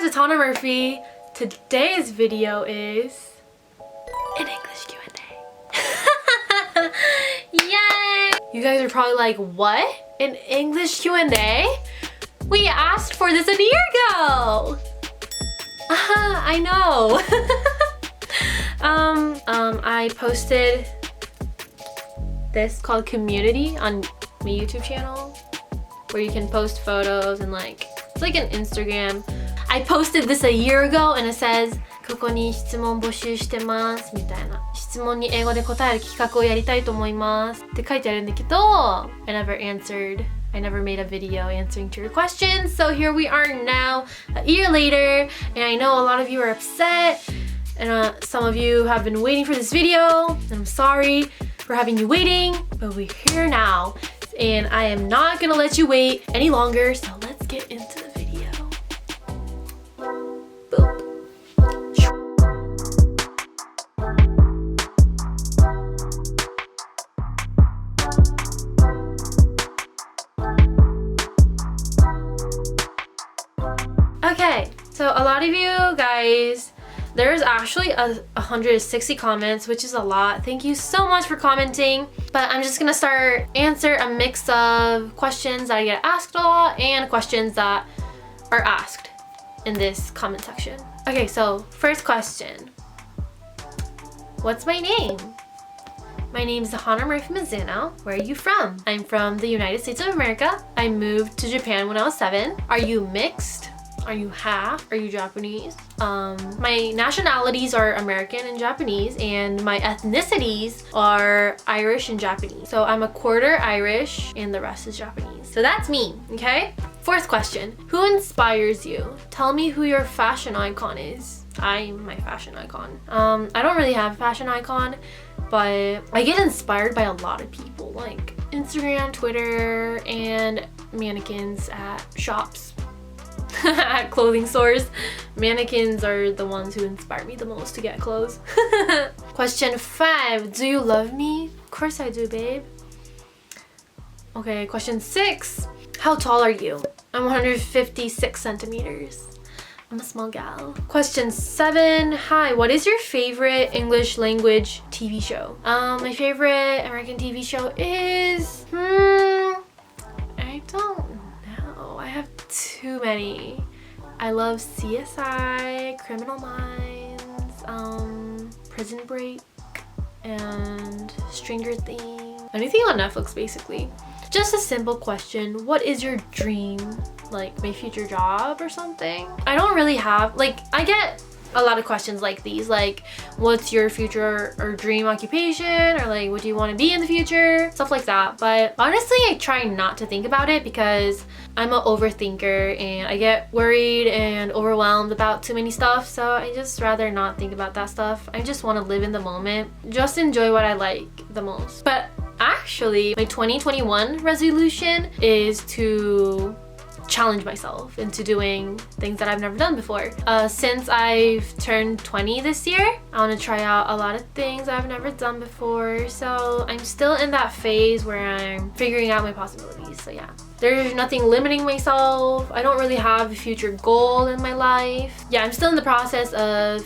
it's Hannah Murphy. Today's video is an English Q&A. Yay! You guys are probably like, what? An English Q&A? We asked for this a year ago! I know. I posted this called Community on my YouTube channel where you can post photos and it's like an Instagram. I posted this a year ago and it says ここに質問募集してますみたいな質問に英語で答える企画をやりたいと思いますって書いてあるんだけど I never made a video answering to your questions, so here we are now a year later, and I know a lot of you are upset and some of you have been waiting for this video, and I'm sorry for having you waiting, but we're here now and I am not gonna let you wait any longer, so let's get into the video. Boop. Okay, so a lot of you guys, there's actually 160 comments, which is a lot. Thank you so much for commenting. But I'm just gonna answer a mix of questions that I get asked a lot and questions that are asked in this comment section. Okay, so first question. What's my name? My name is Hannah Murphy Mizuno. Where are you from? I'm from the United States of America. I moved to Japan when I was 7. Are you mixed? Are you half? Are you Japanese? My nationalities are American and Japanese, and my ethnicities are Irish and Japanese. So I'm a quarter Irish and the rest is Japanese. So that's me, okay? Fourth question. Who inspires you? Tell me who your fashion icon is. I'm my fashion icon. I don't really have a fashion icon, but I get inspired by a lot of people, like Instagram, Twitter, and mannequins at shops. At clothing stores. Mannequins are the ones who inspire me the most to get clothes. Question 5. Do you love me? Of course I do, babe. Okay, question 6. How tall are you? I'm 156 centimeters. I'm a small gal. Question 7. Hi, what is your favorite English language TV show? My favorite American TV show is... I don't know. I have too many. I love CSI, Criminal Minds, Prison Break, and Stranger Things. Anything on Netflix, basically. Just a simple question. What is your dream? Like my future job or something? I don't really have, I get a lot of questions like these, like what's your future or dream occupation, or what do you want to be in the future, stuff like that. But honestly, I try not to think about it because I'm an overthinker and I get worried and overwhelmed about too many stuff, so I just rather not think about that stuff. I just want to live in the moment, just enjoy what I like the most. But actually, my 2021 resolution is to challenge myself into doing things that I've never done before. Since I've turned 20 this year, I want to try out a lot of things I've never done before. So I'm still in that phase where I'm figuring out my possibilities. So yeah, there's nothing limiting myself. I don't really have a future goal in my life. Yeah, I'm still in the process of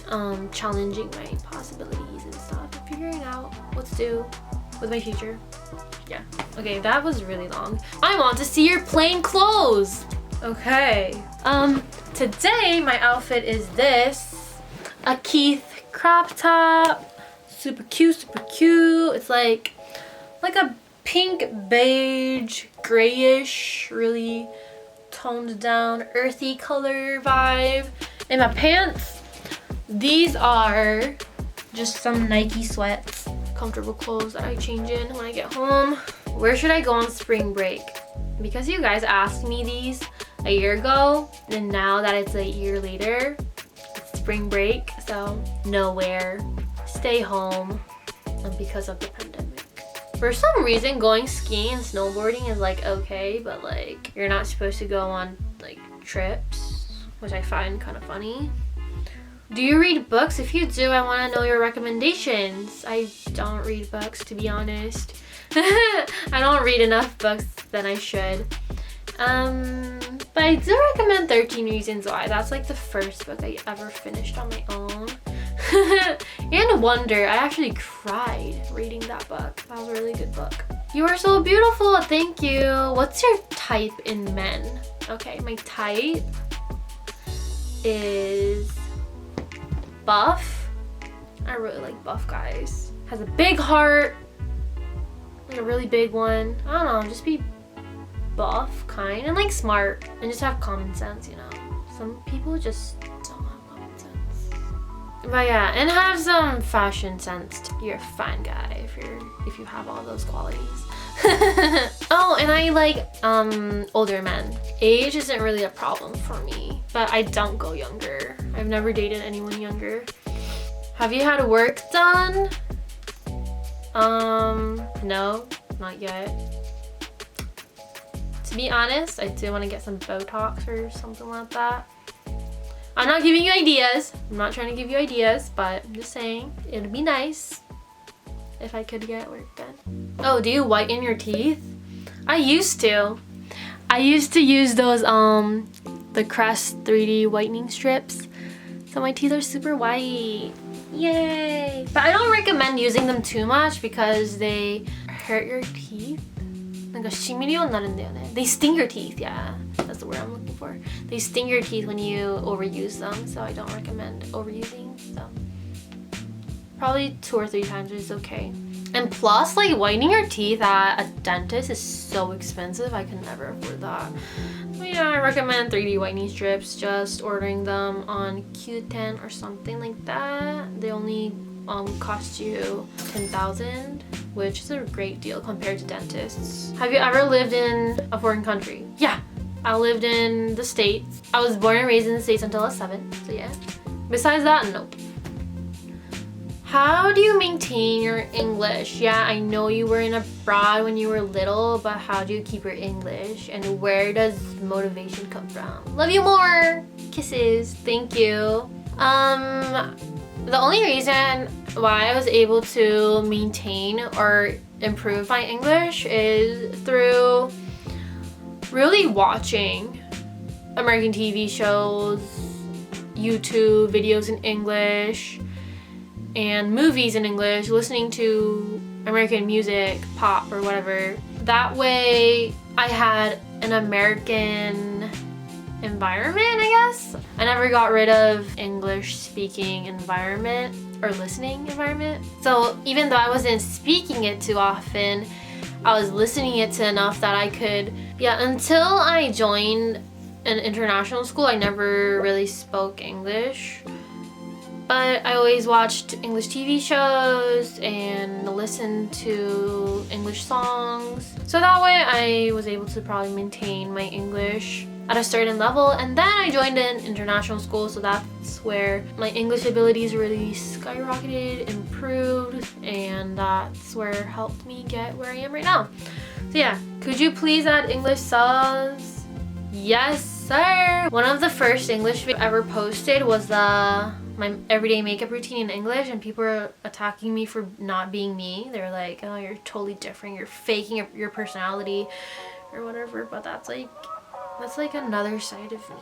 challenging my possibilities and stuff and figuring out what to do with my future. Yeah. Okay, that was really long. I want to see your plain clothes. Okay. Today my outfit is this. A Keith crop top. Super cute, super cute. It's like a pink, beige, grayish, really toned down, earthy color vibe. And my pants, these are just some Nike sweats. Comfortable clothes that I change in when I get home. Where should I go on spring break? Because you guys asked me these a year ago, and now that it's a year later, it's spring break, so nowhere. Stay home because of the pandemic. For some reason, going skiing and snowboarding is okay, but you're not supposed to go on trips, which I find kind of funny. Do you read books? If you do, I want to know your recommendations. I don't read books, to be honest. I don't read enough books than I should. But I do recommend 13 Reasons Why. That's like the first book I ever finished on my own. And Wonder. I actually cried reading that book. That was a really good book. You are so beautiful. Thank you. What's your type in men? Okay, my type is buff. I really like buff guys. Has a big heart. Like a really big one. I don't know, just be buff, kind, and like smart, and just have common sense, you know. Some people just don't have common sense. But yeah, and have some fashion sense. You're a fine guy if you have all those qualities. Oh, and I like older men. Age isn't really a problem for me, but I don't go younger. I've never dated anyone younger. Have you had work done? No, not yet. To be honest, I do want to get some Botox or something like that. I'm not giving you ideas. I'm not trying to give you ideas, but I'm just saying it'd be nice if I could get work done. Oh, do you whiten your teeth? I used to. I used to use those the Crest 3D whitening strips. So my teeth are super white. Yay! But I don't recommend using them too much because they hurt your teeth. なんか染みるようになるんだよね. They sting your teeth, yeah. That's the word I'm looking for. They sting your teeth when you overuse them, so I don't recommend overusing them. Probably 2 or 3 times is okay. And plus, like, whitening your teeth at a dentist is so expensive. I can never afford that. But yeah, I recommend 3D whitening strips. Just ordering them on Q10 or something like that. They only cost you 10,000, which is a great deal compared to dentists. Have you ever lived in a foreign country? Yeah, I lived in the States. I was born and raised in the States until I was 7, so yeah. Besides that, nope. How do you maintain your English? Yeah, I know you were in abroad when you were little, but how do you keep your English? And where does motivation come from? Love you more! Kisses. Thank you. The only reason why I was able to maintain or improve my English is through really watching American TV shows, YouTube videos in English, and movies in English, listening to American music, pop or whatever. That way I had an American environment, I guess. I never got rid of English speaking environment or listening environment. So even though I wasn't speaking it too often, I was listening it to enough that I could, until I joined an international school, I never really spoke English. But I always watched English TV shows and listened to English songs. So that way I was able to probably maintain my English at a certain level. And then I joined an international school, so that's where my English abilities really skyrocketed, improved, and that's where it helped me get where I am right now. So yeah, could you please add English subs? Yes, sir! One of the first English videos I ever posted was my everyday makeup routine in English, and people were attacking me for not being me. They were like, oh, you're totally different, you're faking your personality or whatever, but that's like another side of me.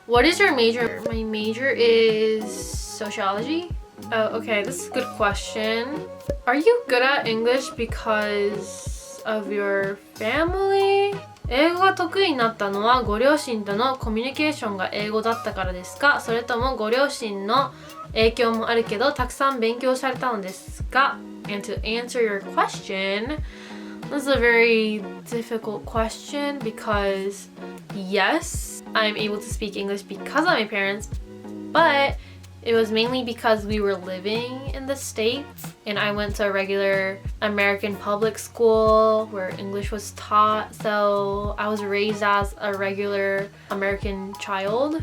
What is your major? My major is sociology. Oh, okay, this is a good question. Are you good at English because of your family? 英語が得意になったのはご両親とのコミュニケーションが英語だったからですか？それともご両親の影響もあるけどたくさん勉強されたのですか？ And to answer your question, this is a very difficult question because yes, I'm able to speak English because of my parents, but it was mainly because we were living in the States and I went to a regular American public school where English was taught. So I was raised as a regular American child.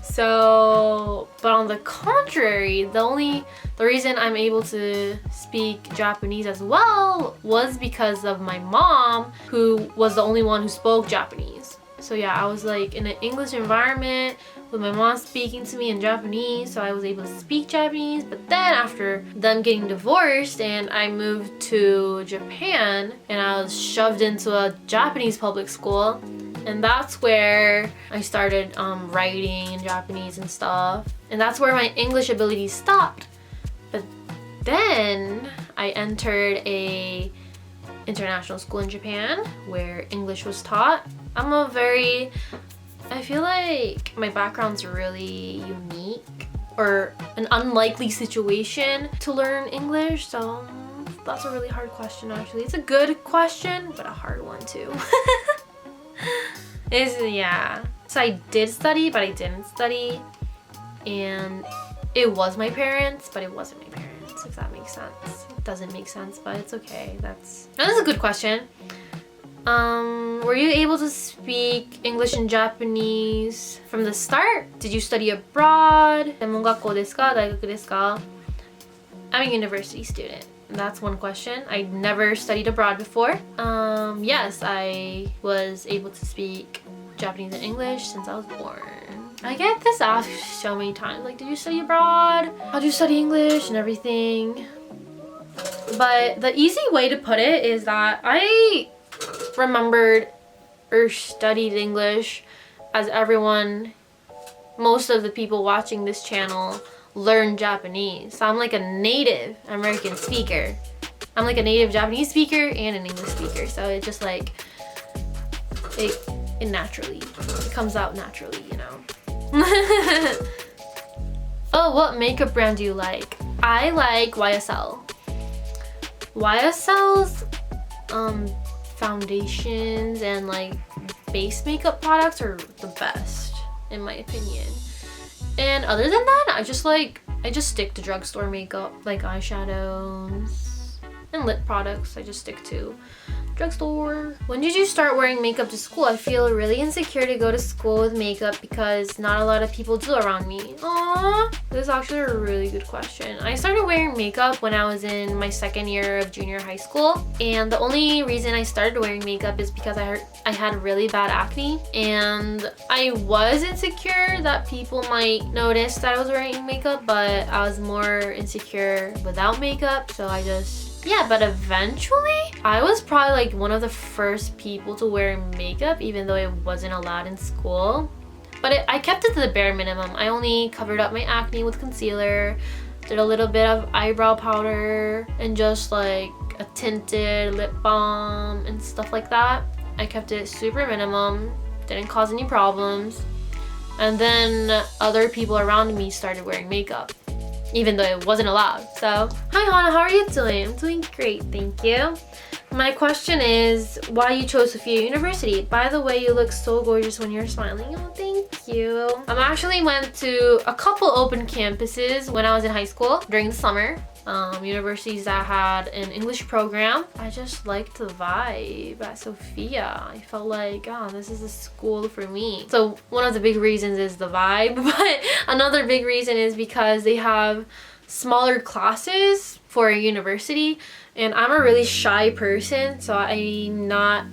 So, but on the contrary, the reason I'm able to speak Japanese as well was because of my mom, who was the only one who spoke Japanese. So yeah, I was like in an English environment with my mom speaking to me in Japanese, so I was able to speak Japanese. But then after them getting divorced and I moved to Japan and I was shoved into a Japanese public school, and that's where I started writing in Japanese and stuff. And that's where my English ability stopped. But then I entered a international school in Japan where English was taught. I feel like my background's really unique or an unlikely situation to learn English, so that's a really hard question actually. It's a good question, but a hard one too. Yeah. So I did study, but I didn't study. And it was my parents, but it wasn't my parents, if that makes sense. It doesn't make sense, but it's okay. That's a good question. Were you able to speak English and Japanese from the start? Did you study abroad? 専門学校ですか？大学ですか？ I'm a university student. That's one question. I never studied abroad before. Yes, I was able to speak Japanese and English since I was born. I get this asked so many times, like, did you study abroad? How do you study English and everything? But the easy way to put it is that I remembered or studied English as most of the people watching this channel learn Japanese. So I'm like a native American speaker. I'm like a native Japanese speaker and an English speaker. So it just like, it naturally, it comes out naturally, you know. Oh, what makeup brand do you like? I like YSL. YSL's foundations and like base makeup products are the best in my opinion. And other than that, I just stick to drugstore makeup, like eyeshadows and lip products. I just stick to drugstore. When did you start wearing makeup to school? I feel really insecure to go to school with makeup because not a lot of people do around me. Aww, this is actually a really good question. I started wearing makeup when I was in my second year of junior high school, and the only reason I started wearing makeup is because I had really bad acne, and I was insecure that people might notice that I was wearing makeup, but I was more insecure without makeup, so yeah, but eventually I was probably like one of the first people to wear makeup, even though it wasn't allowed in school. But I kept it to the bare minimum. I only covered up my acne with concealer, did a little bit of eyebrow powder, and just like a tinted lip balm and stuff like that. I kept it super minimum, didn't cause any problems. And then other people around me started wearing makeup, even though it wasn't allowed. So, hi Hana, how are you doing? I'm doing great, thank you. My question is, why you chose Sophia University? By the way, you look so gorgeous when you're smiling. Oh, thank you. I actually went to a couple open campuses when I was in high school during the summer. Universities that had an English program. I just liked the vibe at Sophia. I felt like, oh, this is a school for me. So one of the big reasons is the vibe, but another big reason is because they have smaller classes for a university, and I'm a really shy person, so I'm not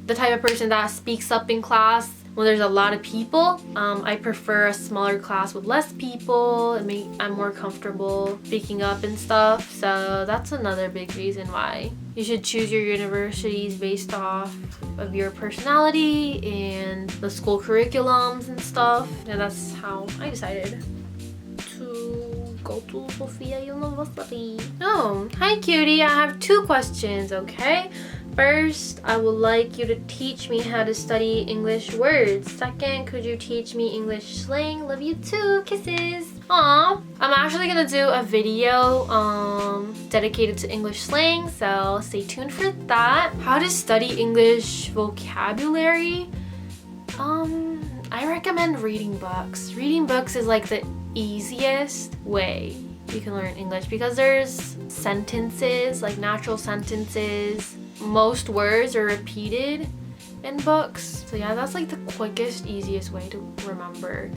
the type of person that speaks up in class when there's a lot of people. I prefer a smaller class with less people. I'm more comfortable speaking up and stuff, so that's another big reason why you should choose your universities based off of your personality and the school curriculums and stuff. And that's how I decided to go to Sophia University. Oh, hi cutie, I have 2 questions, okay? First, I would like you to teach me how to study English words. Second, could you teach me English slang? Love you too. Kisses. Aw. I'm actually gonna do a video dedicated to English slang, so stay tuned for that. How to study English vocabulary? I recommend reading books. Reading books is like the easiest way you can learn English because there's sentences, like natural sentences. Most words are repeated in books. So yeah, that's like the quickest, easiest way to remember.